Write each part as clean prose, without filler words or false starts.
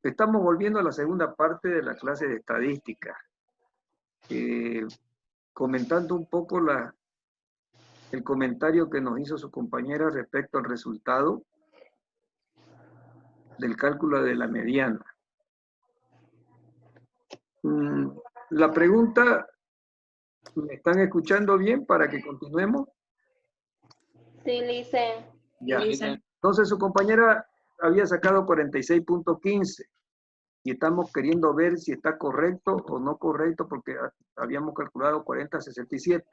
Estamos volviendo a la segunda parte de la clase de estadística, comentando un poco el comentario que nos hizo su compañera respecto al resultado del cálculo de la mediana. La pregunta, ¿me están escuchando bien para que continuemos? Sí, Licen. Ya. Entonces su compañera había sacado 46.15 y estamos queriendo ver si está correcto o no correcto porque habíamos calculado 40.67.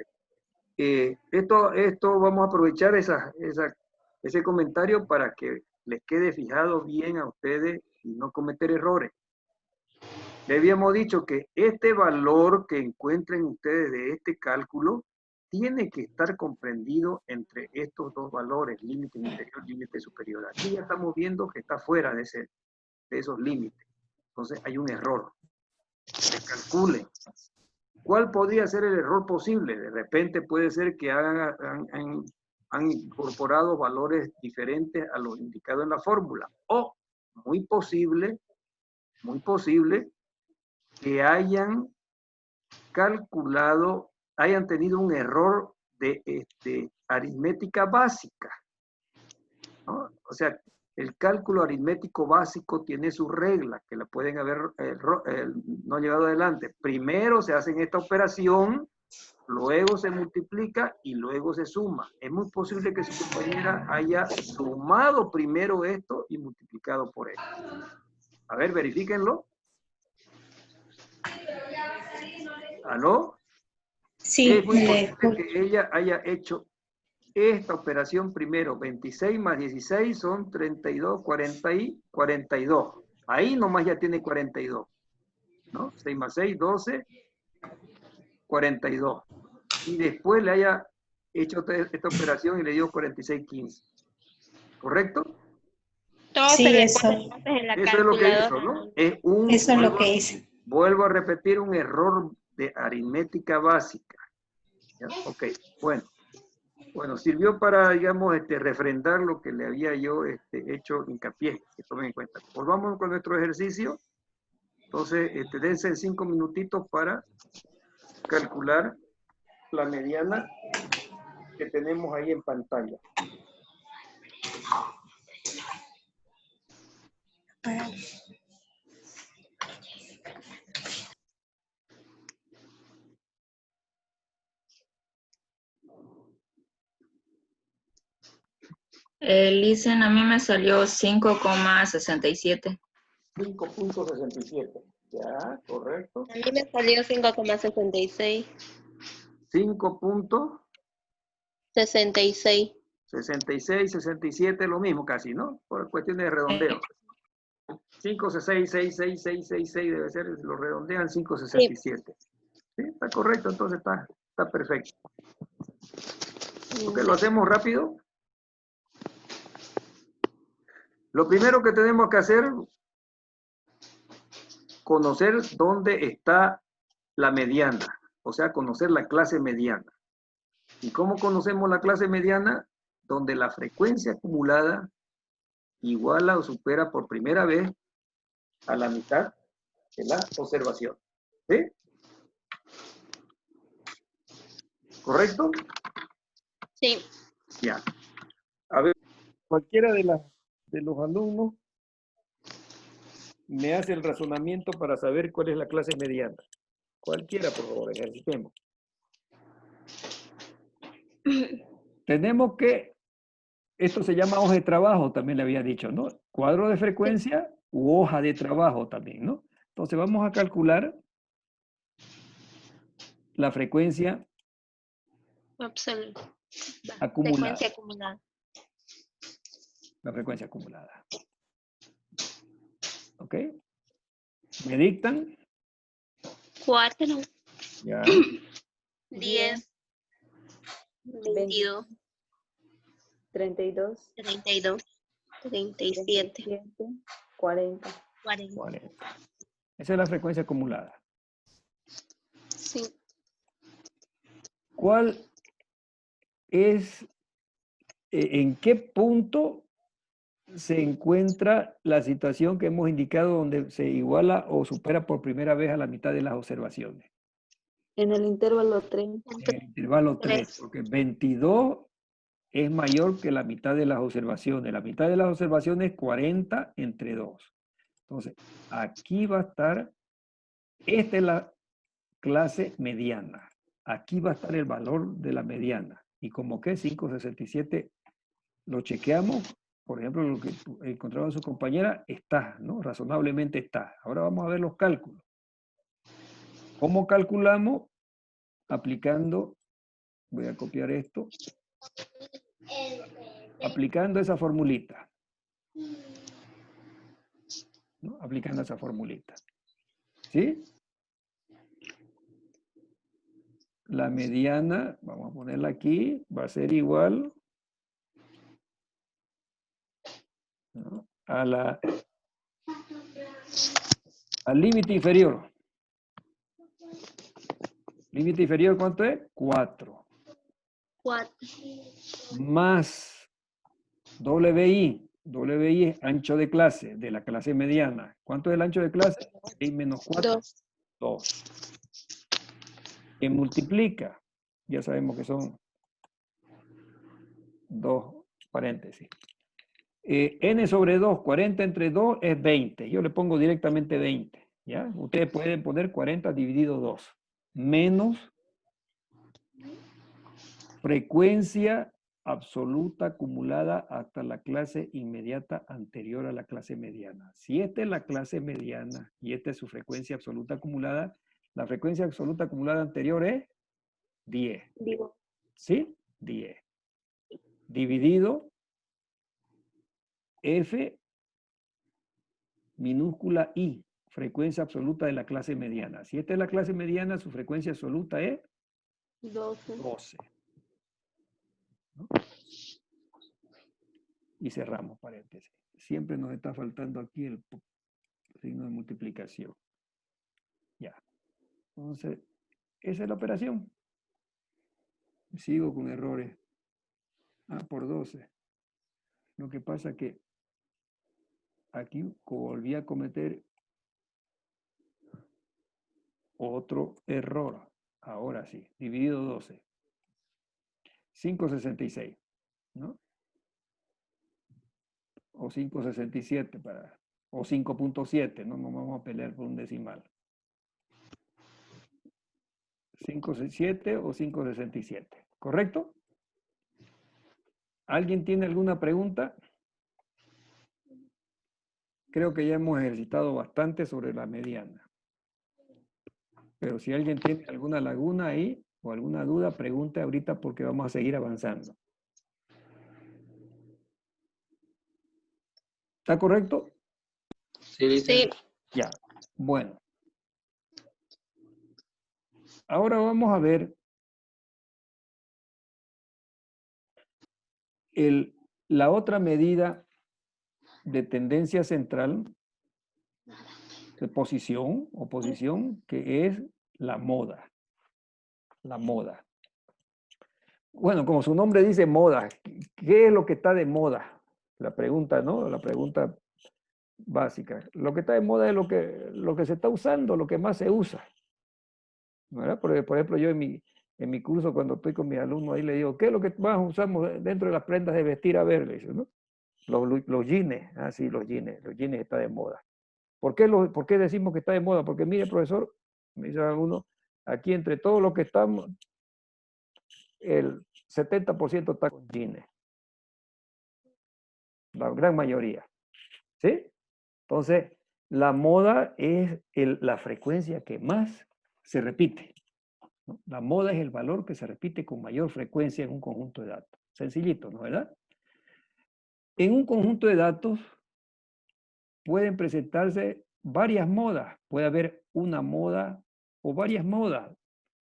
Esto vamos a aprovechar ese comentario para que les quede fijado bien a ustedes y no cometer errores. Le habíamos dicho que este valor que encuentren ustedes de este cálculo tiene que estar comprendido entre estos dos valores, límite inferior, límite superior. Aquí ya estamos viendo que está fuera de esos límites. Entonces hay un error. Calculen. ¿Cuál podría ser el error posible? De repente puede ser que han incorporado valores diferentes a los indicados en la fórmula. O, muy posible que hayan calculado, hayan tenido un error de aritmética básica, ¿no? O sea, el cálculo aritmético básico tiene sus reglas que la pueden haber no llevado adelante. Primero se hace esta operación, luego se multiplica y luego se suma. Es muy posible que su compañera haya sumado primero esto y multiplicado por esto. A ver, verifíquenlo. ¿Aló? Sí, Es muy posible que ella haya hecho esta operación primero. 26 más 16 son 32, 40 y 42. Ahí nomás ya tiene 42. ¿No? 6 más 6, 12, 42. Y después le haya hecho esta operación y le dio 46, 15. ¿Correcto? Todo sí, se eso, recuerda en la Eso es lo que hizo, calculadora. ¿no? eso es lo que hice. Vuelvo a repetir, un error de aritmética básica. ¿Ya? Ok, bueno. Bueno, sirvió para, digamos, refrendar lo que le había yo hecho hincapié, que tomen en cuenta. Volvamos con nuestro ejercicio. Entonces, dense 5 minutitos para calcular la mediana que tenemos ahí en pantalla. Listen, a mí me salió 5,67. 5.67. Ya, correcto. A mí me salió 5,66. 5.66, 66. 67, lo mismo casi, ¿no? Por cuestiones de redondeo. 5, 6, 6, 6, 6, 6, 6 debe ser, lo redondean 5.67. ¿Sí? Está correcto, entonces está perfecto. Ok, lo hacemos rápido. Lo primero que tenemos que hacer, conocer dónde está la mediana, o sea, conocer la clase mediana. ¿Y cómo conocemos la clase mediana? Donde la frecuencia acumulada iguala o supera por primera vez a la mitad de la observación. ¿Sí? ¿Correcto? Sí. Ya. A ver, cualquiera de los alumnos me hace el razonamiento para saber cuál es la clase mediana. Cualquiera, por favor, ejercitemos. Tenemos que, esto se llama hoja de trabajo, también le había dicho, ¿no? Cuadro de frecuencia u hoja de trabajo también, ¿no? Entonces vamos a calcular la frecuencia acumulada. Frecuencia acumulada. La frecuencia acumulada. ¿Ok? ¿Me dictan? 4. Ya. 10. 22. 32, 32. 37. 40. 40. Esa es la frecuencia acumulada. Sí. ¿Cuál es, en qué punto se encuentra la situación que hemos indicado donde se iguala o supera por primera vez a la mitad de las observaciones. En el intervalo 3. En el intervalo 3, porque 22 es mayor que la mitad de las observaciones. La mitad de las observaciones es 40 entre 2. Entonces, aquí va a estar, esta es la clase mediana. Aquí va a estar el valor de la mediana. Y como que 5.67 lo chequeamos, por ejemplo, lo que encontraba su compañera, está, ¿no? Razonablemente está. Ahora vamos a ver los cálculos. ¿Cómo calculamos? Aplicando, voy a copiar esto, aplicando esa formulita. ¿No? Aplicando esa formulita. ¿Sí? La mediana, vamos a ponerla aquí, va a ser igual, ¿no?, al límite inferior. Límite inferior, ¿cuánto es? 4. 4. Más WI. WI es ancho de clase, de la clase mediana. ¿Cuánto es el ancho de clase? 6 menos 4. 2. 2. Que multiplica. Ya sabemos que son 2 paréntesis. N sobre 2, 40 entre 2 es 20. Yo le pongo directamente 20. ¿Ya? Ustedes pueden poner 40 dividido 2. Menos frecuencia absoluta acumulada hasta la clase inmediata anterior a la clase mediana. Si esta es la clase mediana y esta es su frecuencia absoluta acumulada, la frecuencia absoluta acumulada anterior es 10. Digo, ¿Sí? 10. Dividido F minúscula I, frecuencia absoluta de la clase mediana. Si esta es la clase mediana, su frecuencia absoluta es 12. 12. ¿No? Y cerramos paréntesis. Siempre nos está faltando aquí el signo de multiplicación. Ya. Entonces, esa es la operación. Sigo con errores. Por 12. Lo que pasa es que aquí volví a cometer otro error. Ahora sí, dividido 12. 5.66, ¿no? O 5.67 para, o 5.7, no nos vamos a pelear por un decimal. 5.67 o 5.67, ¿correcto? ¿Alguien tiene alguna pregunta? Creo que ya hemos ejercitado bastante sobre la mediana. Pero si alguien tiene alguna laguna ahí o alguna duda, pregunte ahorita porque vamos a seguir avanzando. ¿Está correcto? Sí. Ya, bueno. Ahora vamos a ver la otra medida de tendencia central, de posición, que es la moda. La moda. Bueno, como su nombre dice moda, ¿qué es lo que está de moda? La pregunta, ¿no? La pregunta básica. Lo que está de moda es lo que se está usando, lo que más se usa. ¿Verdad? Porque, por ejemplo, yo en mi curso, cuando estoy con mis alumnos, ahí le digo, ¿qué es lo que más usamos dentro de las prendas de vestir? A ver, le dice, ¿no? Los jeans. Ah, sí, los jeans está de moda. ¿Por qué decimos que está de moda? Porque mire, profesor, me dice alguno, aquí entre todos los que estamos, el 70% está con jeans. La gran mayoría. ¿Sí? Entonces, la moda es la frecuencia que más se repite, ¿no? La moda es el valor que se repite con mayor frecuencia en un conjunto de datos. Sencillito, ¿no es verdad? En un conjunto de datos pueden presentarse varias modas. Puede haber una moda o varias modas.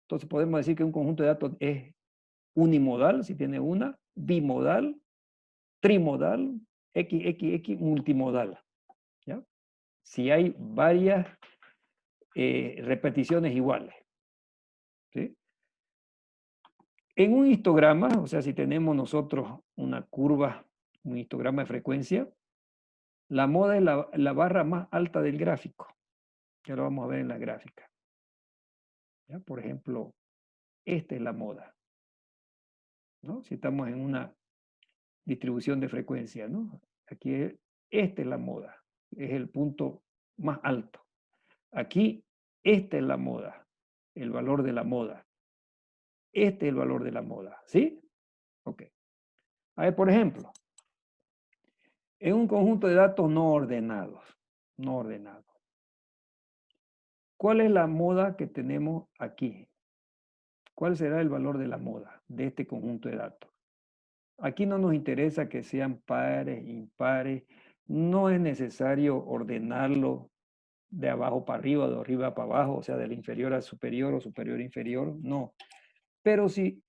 Entonces podemos decir que un conjunto de datos es unimodal, si tiene una, bimodal, trimodal, XXX, multimodal. ¿Ya? Si hay varias repeticiones iguales. ¿Sí? En un histograma, o sea, si tenemos nosotros una curva, un histograma de frecuencia, La moda es la barra más alta del gráfico. Ya lo vamos a ver en la gráfica. ¿Ya? Por ejemplo, esta es la moda, ¿no? Si estamos en una distribución de frecuencia, ¿no? Aquí esta es la moda, es el punto más alto. Aquí, esta es la moda, el valor de la moda. Este es el valor de la moda, ¿sí? Ok. A ver, por ejemplo, en un conjunto de datos no ordenados, ¿cuál es la moda que tenemos aquí? ¿Cuál será el valor de la moda de este conjunto de datos? Aquí no nos interesa que sean pares, impares. No es necesario ordenarlo de abajo para arriba, de arriba para abajo, o sea, del inferior al superior o superior a inferior. No. Pero si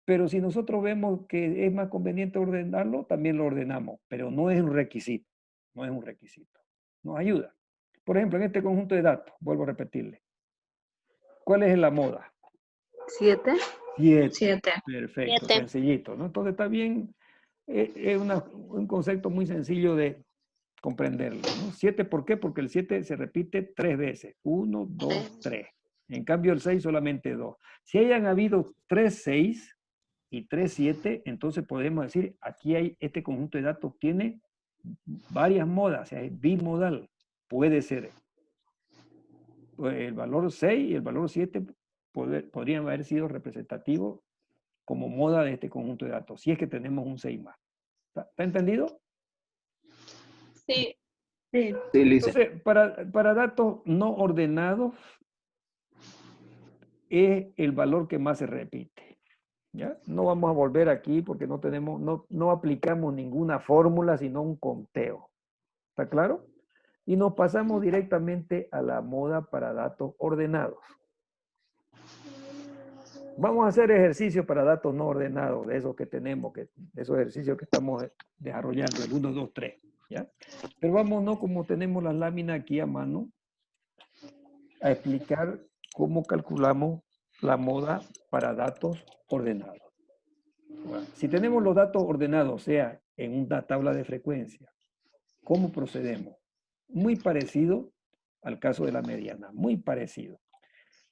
nosotros vemos que es más conveniente ordenarlo, también lo ordenamos. Pero no es un requisito. No es un requisito. Nos ayuda. Por ejemplo, en este conjunto de datos, vuelvo a repetirle. ¿Cuál es la moda? 7. 7. Perfecto, 7. sencillito, ¿no? Entonces está bien, es un concepto muy sencillo de comprenderlo, ¿no? 7, ¿por qué? Porque el 7 se repite 3 veces. 1, 2, 3. En cambio el 6 solamente 2. Si hayan habido 3 6 y 3 7, entonces podemos decir, aquí hay este conjunto de datos, tiene varias modas, o sea, es bimodal. Puede ser el valor 6 y el valor 7 podrían haber sido representativos como moda de este conjunto de datos, si es que tenemos un 6 más. ¿Está entendido? Sí. Sí. Entonces, para datos no ordenados, es el valor que más se repite. ¿Ya? No vamos a volver aquí porque no aplicamos ninguna fórmula, sino un conteo. ¿Está claro? Y nos pasamos directamente a la moda para datos ordenados. Vamos a hacer ejercicios para datos no ordenados, de esos que tenemos, de esos ejercicios que estamos desarrollando, el 1, 2, 3. ¿Ya? Pero vámonos, como tenemos las láminas aquí a mano, a explicar cómo calculamos la moda para datos ordenados. Bueno, si tenemos los datos ordenados, o sea, en una tabla de frecuencia, ¿cómo procedemos? Muy parecido al caso de la mediana, muy parecido.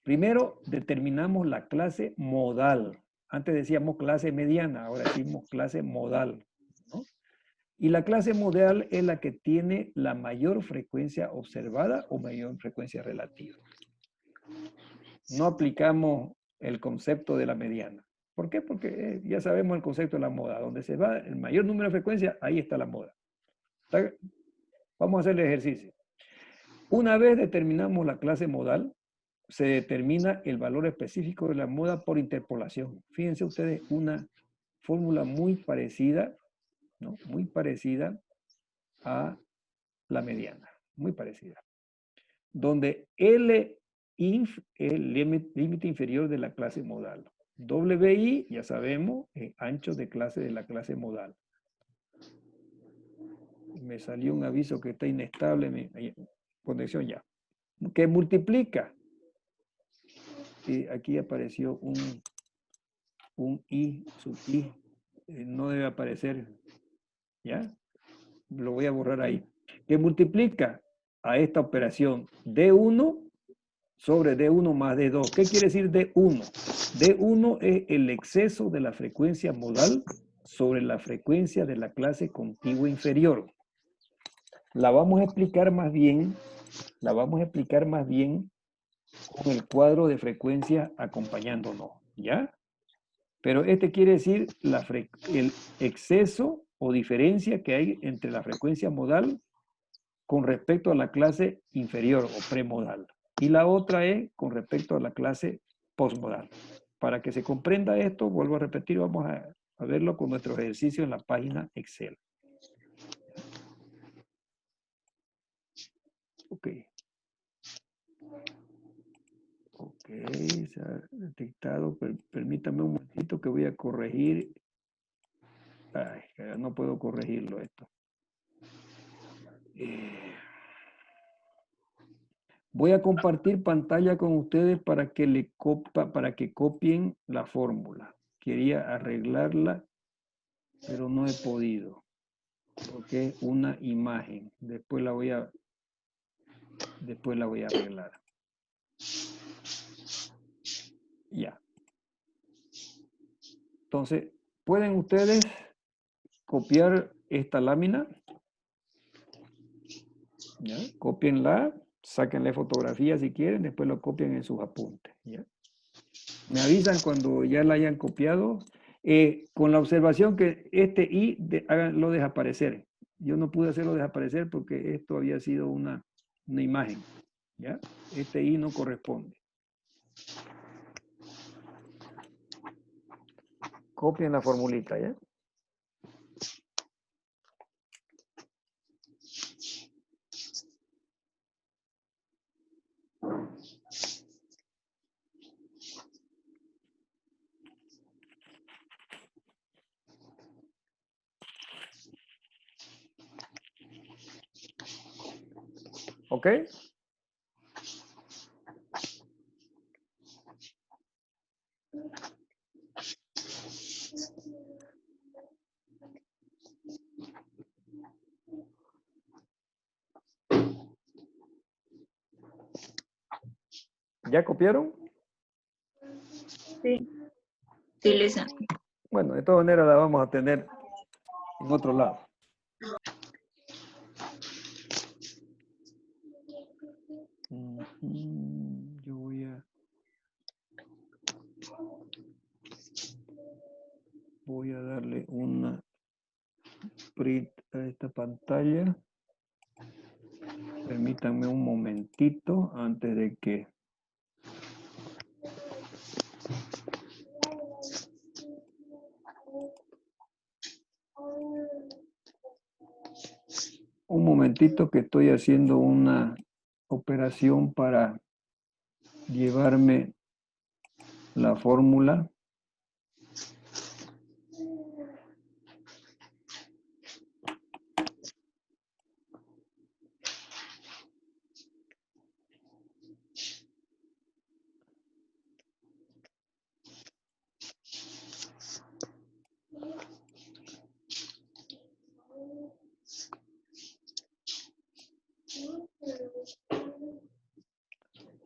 Primero determinamos la clase modal. Antes decíamos clase mediana, ahora decimos clase modal, ¿no? Y la clase modal es la que tiene la mayor frecuencia observada o mayor frecuencia relativa. No aplicamos el concepto de la mediana. ¿Por qué? Porque ya sabemos el concepto de la moda. Donde se va el mayor número de frecuencias, ahí está la moda. Vamos a hacer el ejercicio. Una vez determinamos la clase modal, se determina el valor específico de la moda por interpolación. Fíjense ustedes, una fórmula muy parecida, ¿no? Muy parecida a la mediana, muy parecida. Donde L-inf es el límite inferior de la clase modal. WI, ya sabemos, es ancho de clase de la clase modal. Me salió un aviso que está inestable, conexión ya. Que multiplica. Y aquí apareció un I, sub I. No debe aparecer. ¿Ya? Lo voy a borrar ahí. Que multiplica a esta operación D1 sobre D1 más D2. ¿Qué quiere decir D1? D1 es el exceso de la frecuencia modal sobre la frecuencia de la clase contigua inferior. La vamos a explicar más bien con el cuadro de frecuencia acompañándonos, ¿ya? Pero este quiere decir el exceso o diferencia que hay entre la frecuencia modal con respecto a la clase inferior o premodal. Y la otra es con respecto a la clase postmodal. Para que se comprenda esto, vuelvo a repetir, vamos a verlo con nuestro ejercicio en la página Excel. Ok. Ok, se ha detectado. Permítame un momentito que voy a corregir. Ay, no puedo corregirlo esto. Voy a compartir pantalla con ustedes para que copien la fórmula. Quería arreglarla, pero no he podido. porque es una imagen. Después la voy a arreglar. Ya. Entonces, ¿pueden ustedes copiar esta lámina? ¿Ya? Cópienla, sáquenle fotografía si quieren, después lo copian en sus apuntes. ¿Ya? Me avisan cuando ya la hayan copiado, con la observación que este I háganlo desaparecer. Yo no pude hacerlo desaparecer porque esto había sido una imagen. ¿Ya? Este I no corresponde. Copien la formulita, ¿ya? ¿Ok? ¿Ya copiaron? Sí. Sí, Lisa. Bueno, de todas maneras la vamos a tener en otro lado. Yo voy a darle una print a esta pantalla. Permítanme un momentito antes de que... Un momentito que estoy haciendo una operación para llevarme la fórmula.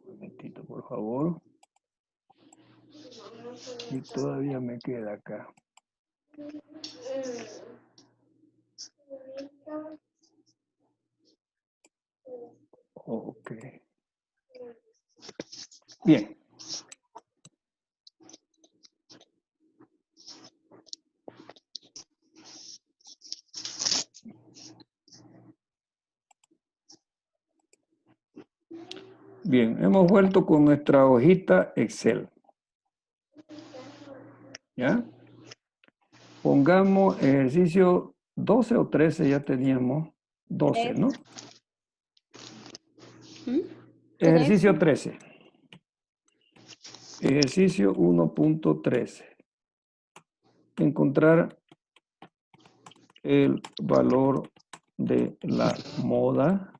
Un momentito, por favor. Y todavía me queda acá. Ok. Bien. Bien, hemos vuelto con nuestra hojita Excel. ¿Ya? Pongamos ejercicio 12 o 13, ya teníamos 12, ¿no? Ejercicio 13. Ejercicio 1.13. Encontrar el valor de la moda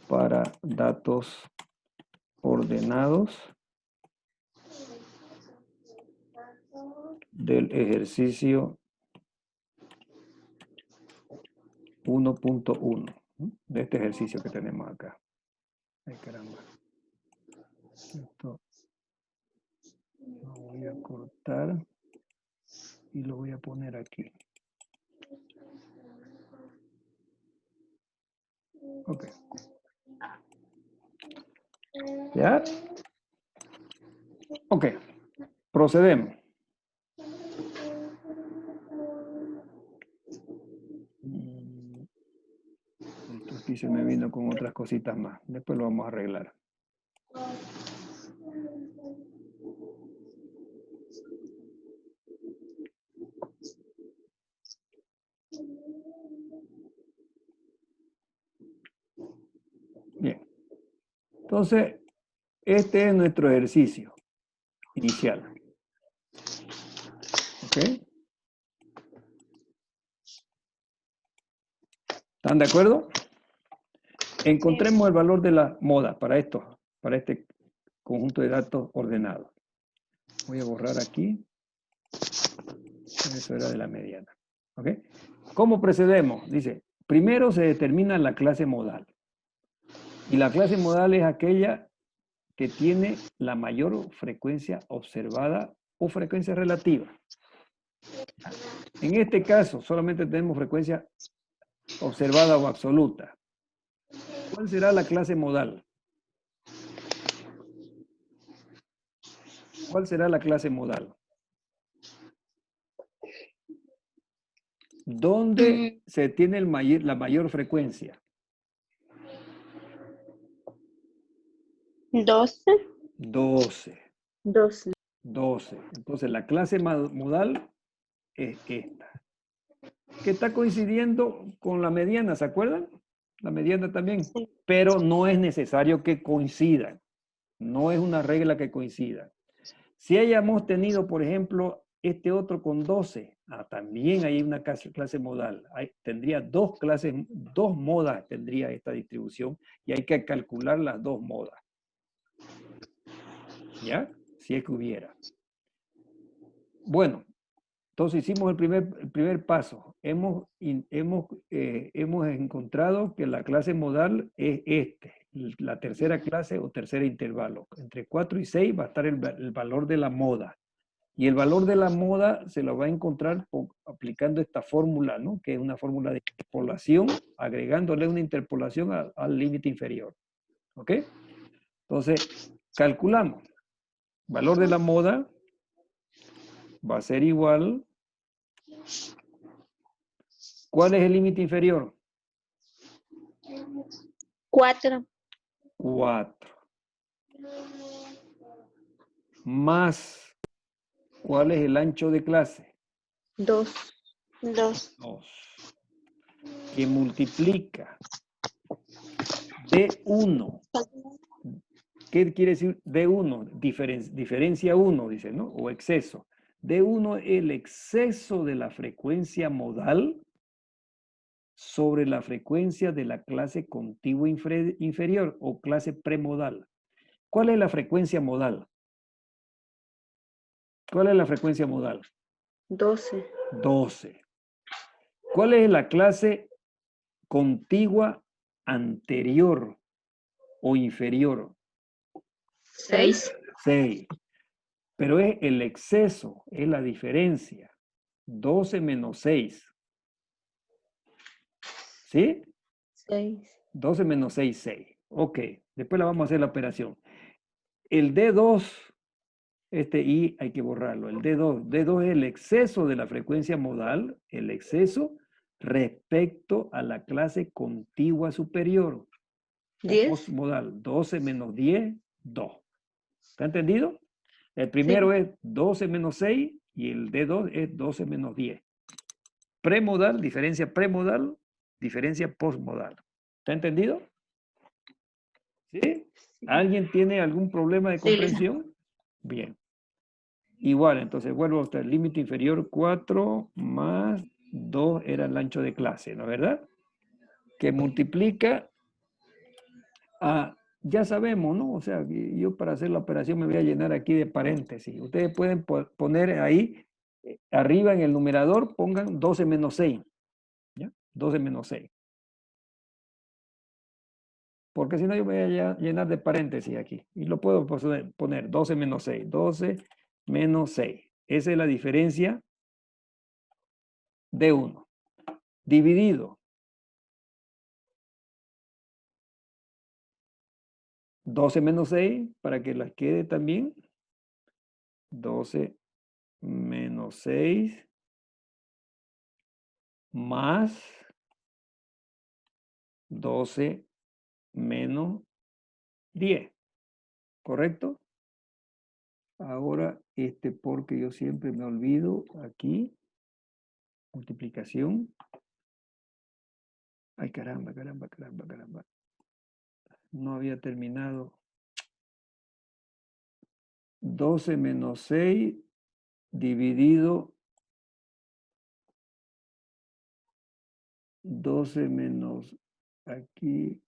para datos ordenados del ejercicio 1.1, de este ejercicio que tenemos acá. Ay, caramba. Esto lo voy a cortar y lo voy a poner aquí. Ok. ¿Ya? Ok. Procedemos. Esto aquí se me vino con otras cositas más. Después lo vamos a arreglar. Bien. Entonces, este es nuestro ejercicio inicial. ¿Ok? ¿Están de acuerdo? Encontremos el valor de la moda para esto, para este conjunto de datos ordenados. Voy a borrar aquí. Eso era de la mediana. ¿Ok? ¿Cómo procedemos? Dice, primero se determina la clase modal. Y la clase modal es aquella que tiene la mayor frecuencia observada o frecuencia relativa. En este caso, solamente tenemos frecuencia observada o absoluta. ¿Cuál será la clase modal? ¿Cuál será la clase modal? ¿Dónde se tiene la mayor frecuencia? 12. 12. 12. 12. Entonces, la clase modal es esta. Que está coincidiendo con la mediana, ¿se acuerdan? La mediana también. Sí. Pero no es necesario que coincidan. No es una regla que coincida. Si hayamos tenido, por ejemplo, este otro con 12, también hay una clase modal. Tendría dos clases, dos modas tendría esta distribución y hay que calcular las dos modas. ¿Ya? Si es que hubiera. Bueno, entonces hicimos el primer paso. Hemos encontrado que la clase modal es la tercera clase o tercer intervalo. Entre 4 y 6 va a estar el valor de la moda. Y el valor de la moda se lo va a encontrar aplicando esta fórmula, ¿no? Que es una fórmula de interpolación, agregándole una interpolación al límite inferior. ¿Ok? Entonces, calculamos. Valor de la moda va a ser igual. ¿Cuál es el límite inferior? 4. 4. Más, ¿cuál es el ancho de clase? 2. 2. 2. Que multiplica D1. ¿Qué quiere decir D1? Diferencia 1, dice, ¿no? O exceso. D1 es el exceso de la frecuencia modal sobre la frecuencia de la clase contigua inferior o clase premodal. ¿Cuál es la frecuencia modal? ¿Cuál es la frecuencia modal? 12. 12. ¿Cuál es la clase contigua anterior o inferior? 6. 6. Pero es el exceso, es la diferencia. 12 menos 6. ¿Sí? 6. 12 menos 6, 6. Ok, después la vamos a hacer la operación. El D2, este I hay que borrarlo. El D2 es el exceso de la frecuencia modal, el exceso respecto a la clase contigua superior. 10. Postmodal, 12 menos 10, 2. ¿Está entendido? El primero es 12 menos 6 y el D2 es 12 menos 10. Premodal, diferencia postmodal. ¿Está entendido? ¿Sí? ¿Alguien tiene algún problema de Sí, comprensión? Bien. Igual, entonces vuelvo a usted. Límite inferior 4 más 2 era el ancho de clase, ¿no es verdad? Que multiplica a, ya sabemos, ¿no? O sea, yo para hacer la operación me voy a llenar aquí de paréntesis. Ustedes pueden poner ahí, arriba en el numerador, pongan 12 menos 6. ¿Ya? 12 menos 6. Porque si no yo me voy a llenar de paréntesis aquí. Y lo puedo poner 12 menos 6. 12 menos 6. Esa es la diferencia de 1. Dividido. 12 menos 6, para que las quede también. 12 menos 6 más 12 menos 10. ¿Correcto? Ahora, porque yo siempre me olvido aquí. Multiplicación. Ay, caramba. No había terminado. 12 menos 6 dividido 12 menos aquí.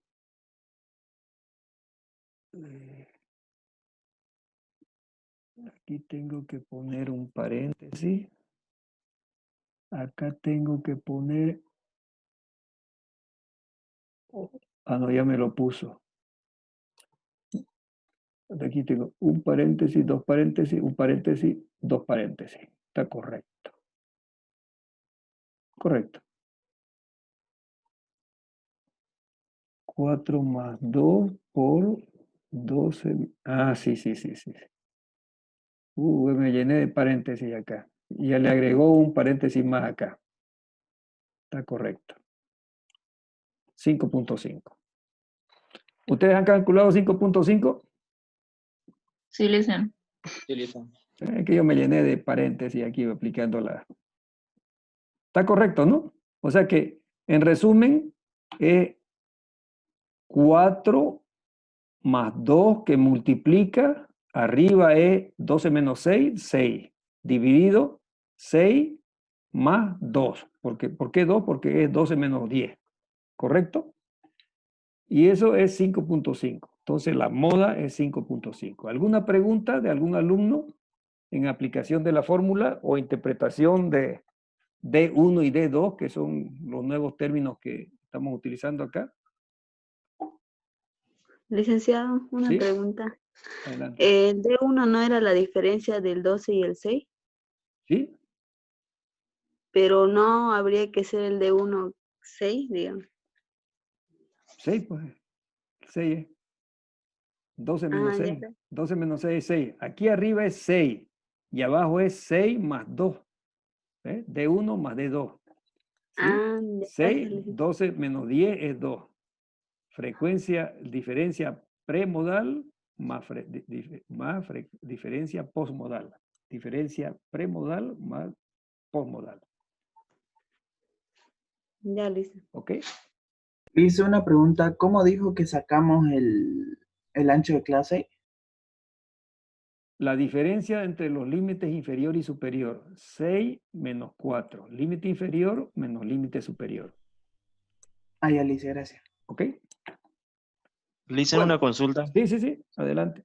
Aquí tengo que poner un paréntesis. Acá tengo que poner... Ah, no, ya me lo puso. Aquí tengo un paréntesis, dos paréntesis, un paréntesis, dos paréntesis. Está correcto. Correcto. 4 más 2 por 12. Ah, sí. Me llené de paréntesis acá. Y ya le agregó un paréntesis más acá. Está correcto. 5.5. ¿Ustedes han calculado 5.5? Sí, listen. Es que yo me llené de paréntesis aquí aplicando la... Está correcto, ¿no? O sea que, en resumen, es 4 más 2 que multiplica, arriba es 12 menos 6, 6, dividido 6 más 2. ¿Por qué 2? Porque es 12 menos 10, ¿correcto? Y eso es 5.5. Entonces la moda es 5.5. ¿Alguna pregunta de algún alumno en aplicación de la fórmula o interpretación de D1 y D2, que son los nuevos términos que estamos utilizando acá? Licenciado, una ¿Sí? pregunta. Adelante. ¿El D1 no era la diferencia del 12 y el 6? ¿Sí? Pero no habría que ser el D1 6, digamos. 6, pues. 6 es. 12 menos Ah, ya 6. está. 12 menos 6 es 6. Aquí arriba es 6. Y abajo es 6 más 2. ¿Eh? D1 más D2. ¿Sí? Ah, ya, 6, gracias, licenciado. 12 menos 10 es 2. Frecuencia, diferencia premodal más, diferencia postmodal. Diferencia premodal más postmodal. Ya, listo. ¿Ok? Hice una pregunta, ¿cómo dijo que sacamos el ancho de clase? La diferencia entre los límites inferior y superior. 6 menos 4. Límite inferior menos límite superior. Ah, ya le hice, gracias. ¿Ok? Le hice Bueno. una consulta. Sí. Adelante.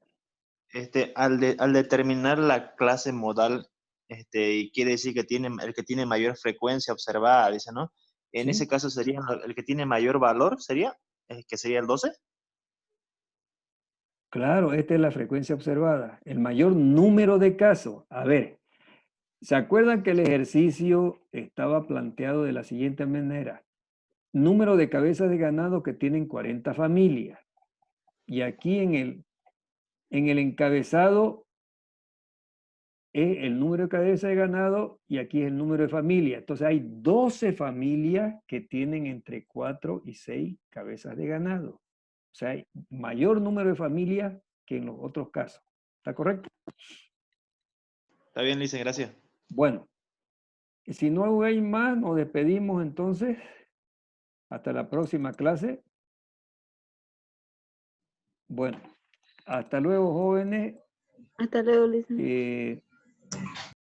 Al determinar la clase modal, y quiere decir que el que tiene mayor frecuencia observada, dice, ¿no? En Sí. ese caso sería el que tiene mayor valor, ¿sería? ¿Que sería el 12? Claro, esta es la frecuencia observada. El mayor número de casos. A ver, ¿se acuerdan que el ejercicio estaba planteado de la siguiente manera? Número de cabezas de ganado que tienen 40 familias. Y aquí en el encabezado es el número de cabezas de ganado y aquí es el número de familias. Entonces hay 12 familias que tienen entre 4 y 6 cabezas de ganado. O sea, hay mayor número de familias que en los otros casos. ¿Está correcto? Está bien, le hice, gracias. Bueno, si no hay más, nos despedimos entonces. Hasta la próxima clase. Bueno, hasta luego, jóvenes. Hasta luego, licenciado.